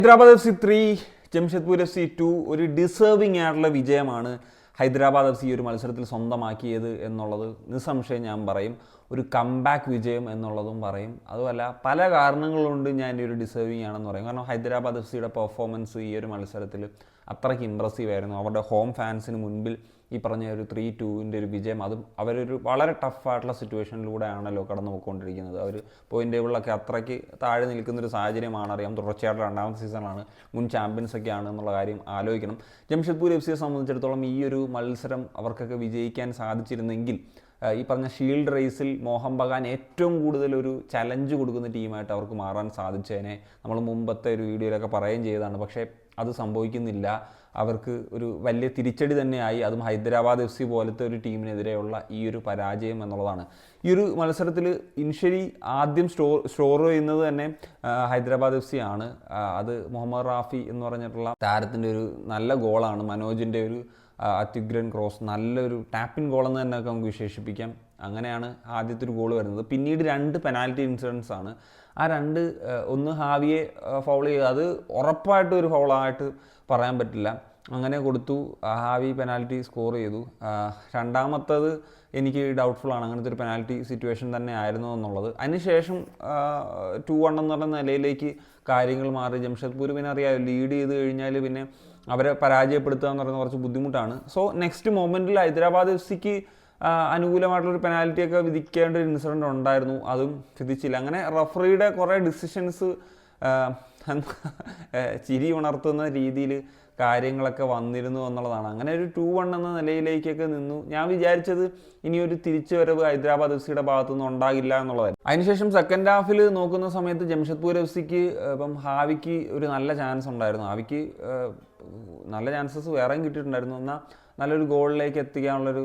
Hyderabad FC 3 Jamshedpur FC 2 ഒരു deserving ആയിട്ടുള്ള വിജയമാണ് ഹൈദരാബാദ് FC ഒരു മത്സരത്തിൽ സ്വന്തമാക്കിയത് എന്നുള്ളത് നിസ്സംശയം ഞാൻ പറയും. ഒരു കംബാക്ക് വിജയം എന്നുള്ളതും പറയും. അതുമല്ല പല കാരണങ്ങളുണ്ട് ഞാൻ ഈ ഒരു ഡിസേർവിംഗ് ആണെന്ന് പറയും. കാരണം ഹൈദരാബാദ് FCയുടെ പെർഫോമൻസ് ഈ ഒരു മത്സരത്തിൽ അത്രയ്ക്ക് ഇമ്പ്രസീവ് ആയിരുന്നു. അവരുടെ ഹോം ഫാൻസിന് മുൻപിൽ ഈ പറഞ്ഞ ഒരു 3-2 ഒരു വിജയം, അതും അവരൊരു വളരെ ടഫായിട്ടുള്ള സിറ്റുവേഷനിലൂടെ ആണല്ലോ കടന്നു പോയിക്കൊണ്ടിരിക്കുന്നത്. അവർ പോയിന്റ് ടേബിളിലൊക്കെ അത്രയ്ക്ക് താഴെ നിൽക്കുന്നൊരു സാഹചര്യമാണ്. അറിയാം, തുടർച്ചയായിട്ട് രണ്ടാമത്തെ സീസണാണ്, മുൻ ചാമ്പ്യൻസൊക്കെ ആണ് എന്നുള്ള കാര്യം ആലോചിക്കണം. ജംഷഡ്പൂർ FCയെ സംബന്ധിച്ചിടത്തോളം ഈ ഒരു മത്സരം അവർക്കൊക്കെ വിജയിക്കാൻ സാധിച്ചിരുന്നെങ്കിൽ ഈ പറഞ്ഞ ഷീൽഡ് റേസിൽ മോഹൻ ബഗാൻ ഏറ്റവും കൂടുതൽ ഒരു ചലഞ്ച് കൊടുക്കുന്ന ടീമായിട്ട് അവർക്ക് മാറാൻ സാധിച്ചതിനെ നമ്മൾ മുമ്പത്തെ ഒരു വീഡിയോയിലൊക്കെ പറയുകയും ചെയ്തതാണ്. പക്ഷേ അത് സംഭവിക്കുന്നില്ല. അവർക്ക് ഒരു വലിയ തിരിച്ചടി തന്നെയായി, അതും ഹൈദരാബാദ് FC പോലത്തെ ഒരു ടീമിനെതിരെയുള്ള ഈ ഒരു പരാജയം എന്നുള്ളതാണ്. ഈ ഒരു മത്സരത്തിൽ ഇനിഷ്യലി ആദ്യം സ്കോർ ചെയ്യുന്നത് തന്നെ ഹൈദരാബാദ് FC ആണ്. അത് മുഹമ്മദ് റാഫി എന്ന് പറഞ്ഞിട്ടുള്ള താരത്തിൻ്റെ ഒരു നല്ല ഗോളാണ്. മനോജിൻ്റെ ഒരു അത്യുഗ്രൻ ക്രോസ്, നല്ലൊരു ടാപ്പിൻ ഗോളെന്ന് തന്നെ നമുക്ക് വിശേഷിപ്പിക്കാം. അങ്ങനെയാണ് ആദ്യത്തെ ഒരു ഗോൾ വരുന്നത്. പിന്നീട് 2 പെനാൽറ്റി ഇൻസിഡൻസ് ആണ്. ആ ഒന്ന് ഹാവിയെ ഫൗൾ ചെയ്ത്, അത് ഉറപ്പായിട്ടും ഒരു ഫൗളായിട്ട് പറയാൻ പറ്റില്ല, അങ്ങനെ കൊടുത്തു. ഹാവി പെനാൽറ്റി സ്കോർ ചെയ്തു. രണ്ടാമത്തത് എനിക്ക് ഡൗട്ട്ഫുള്ളാണ്, അങ്ങനത്തെ ഒരു പെനാൽറ്റി സിറ്റുവേഷൻ തന്നെ ആയിരുന്നു എന്നുള്ളത്. അതിനുശേഷം 2-1 എന്ന് പറഞ്ഞ നിലയിലേക്ക് കാര്യങ്ങൾ മാറി. ജംഷഡ്പൂർ പിന്നെ അറിയാമല്ലോ, ലീഡ് ചെയ്ത് കഴിഞ്ഞാൽ പിന്നെ അവരെ പരാജയപ്പെടുത്തുക എന്ന് പറയുന്നത് കുറച്ച് ബുദ്ധിമുട്ടാണ്. സോ നെക്സ്റ്റ് മൊമെൻറ്റിൽ ഹൈദരാബാദ് FCക്ക് അനുകൂലമായിട്ടുള്ളൊരു പെനാൽറ്റിയൊക്കെ വിധിക്കേണ്ട ഒരു ഇൻസിഡൻറ്റ് ഉണ്ടായിരുന്നു, അതും വിധിച്ചില്ല. അങ്ങനെ റഫറിയുടെ കുറേ ഡിസിഷൻസ് ചിരി ഉണർത്തുന്ന രീതിയിൽ കാര്യങ്ങളൊക്കെ വന്നിരുന്നു എന്നുള്ളതാണ്. അങ്ങനെ ഒരു 2-1 എന്ന നിലയിലേക്കൊക്കെ നിന്നു. ഞാൻ വിചാരിച്ചത് ഇനിയൊരു തിരിച്ചു വരവ് ഹൈദരാബാദ് FCയുടെ ഭാഗത്തുനിന്ന് ഉണ്ടാകില്ല എന്നുള്ളതായിരുന്നു. അതിനുശേഷം സെക്കൻഡ് ഹാഫിൽ നോക്കുന്ന സമയത്ത് ജംഷഡ്പൂർ FCക്ക് ഇപ്പം ഹാവിക്ക് ഒരു നല്ല ചാൻസ് ഉണ്ടായിരുന്നു. ഹാവിക്ക് നല്ല ചാൻസസ് വേറെയും കിട്ടിയിട്ടുണ്ടായിരുന്നു. എന്നാൽ നല്ലൊരു ഗോളിലേക്ക് എത്തിക്കാനുള്ളൊരു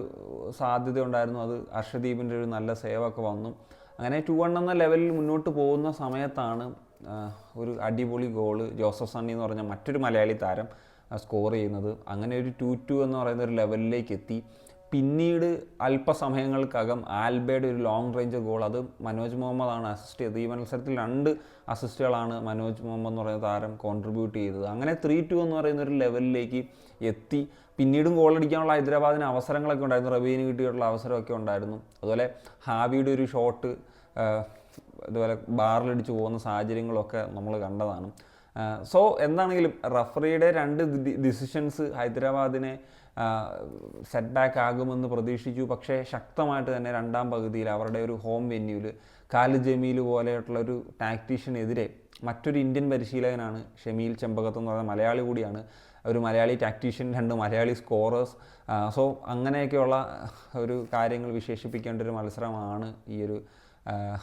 സാധ്യത ഉണ്ടായിരുന്നു. അത് അർഷദീപിൻ്റെ ഒരു നല്ല സേവൊക്കെ വന്നു. അങ്ങനെ 2-1 എന്ന ലെവലിൽ മുന്നോട്ട് പോകുന്ന സമയത്താണ് ഒരു അടിപൊളി ഗോള് ജോസഫ് സണ്ണി എന്ന് പറഞ്ഞ മറ്റൊരു മലയാളി താരം സ്കോർ ചെയ്യുന്നത്. അങ്ങനെ ഒരു 2-2 എന്ന് പറയുന്ന ഒരു ലെവലിലേക്ക് എത്തി. പിന്നീട് അല്പസമയങ്ങൾക്കകം ആൽബയുടെ ഒരു ലോങ് റേഞ്ച് ഗോൾ, അത് മനോജ് മുഹമ്മദാണ് അസിസ്റ്റ് ചെയ്തത്. ഈ മത്സരത്തിൽ 2 അസിസ്റ്റുകളാണ് മനോജ് മുഹമ്മദ് എന്ന് പറയുന്ന താരം കോൺട്രിബ്യൂട്ട് ചെയ്തത്. അങ്ങനെ 3-2 എന്ന് പറയുന്ന ഒരു ലെവലിലേക്ക് എത്തി. പിന്നീടും ഗോളടിക്കാനുള്ള ഹൈദരാബാദിന് അവസരങ്ങളൊക്കെ ഉണ്ടായിരുന്നു, റബീന് കിട്ടിയിട്ടുള്ള അവസരമൊക്കെ ഉണ്ടായിരുന്നു. അതുപോലെ ഹാവിയുടെ ഒരു ഷോട്ട് അതുപോലെ ബാറിലടിച്ച് പോകുന്ന സാഹചര്യങ്ങളൊക്കെ നമ്മൾ കണ്ടതാണ്. സോ എന്താണെങ്കിലും റഫറിയുടെ 2 ഡിസിഷൻസ് ഹൈദരാബാദിനെ സെറ്റ് ബാക്ക് ആകുമെന്ന് പ്രതീക്ഷിച്ചു. പക്ഷേ ശക്തമായിട്ട് തന്നെ രണ്ടാം പകുതിയിൽ അവരുടെ ഒരു ഹോം വെന്യൂവിൽ ഖാലിദ് ജമീൽ പോലെയുള്ളൊരു ടാക്ടീഷ്യനെതിരെ മറ്റൊരു ഇന്ത്യൻ പരിശീലകനാണ് ഷമീൽ ചെമ്പകത്ത് എന്ന് പറയുന്ന മലയാളി കൂടിയാണ്, ഒരു Malayali tactician, 2 Malayali scorers. So അങ്ങനെയൊക്കെയുള്ള ഒരു കാര്യങ്ങൾ വിശേഷിപ്പിക്കേണ്ട ഒരു മത്സരമാണ് ഈ ഒരു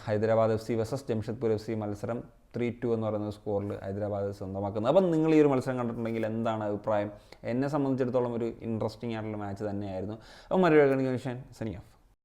Hyderabad FC versus Jamshedpur FC മത്സരം. 3-2 എന്ന് പറയുന്ന സ്കോറിൽ ഹൈദരാബാദ് സ്വന്തമാക്കുന്നത്. അപ്പം നിങ്ങൾ ഈ ഒരു മത്സരം കണ്ടിട്ടുണ്ടെങ്കിൽ എന്താണ് അഭിപ്രായം? എന്നെ സംബന്ധിച്ചിടത്തോളം ഒരു ഇൻട്രസ്റ്റിംഗ് ആയിട്ടുള്ള മാച്ച് തന്നെയായിരുന്നു. അപ്പം മറ്റൊരു സനിയ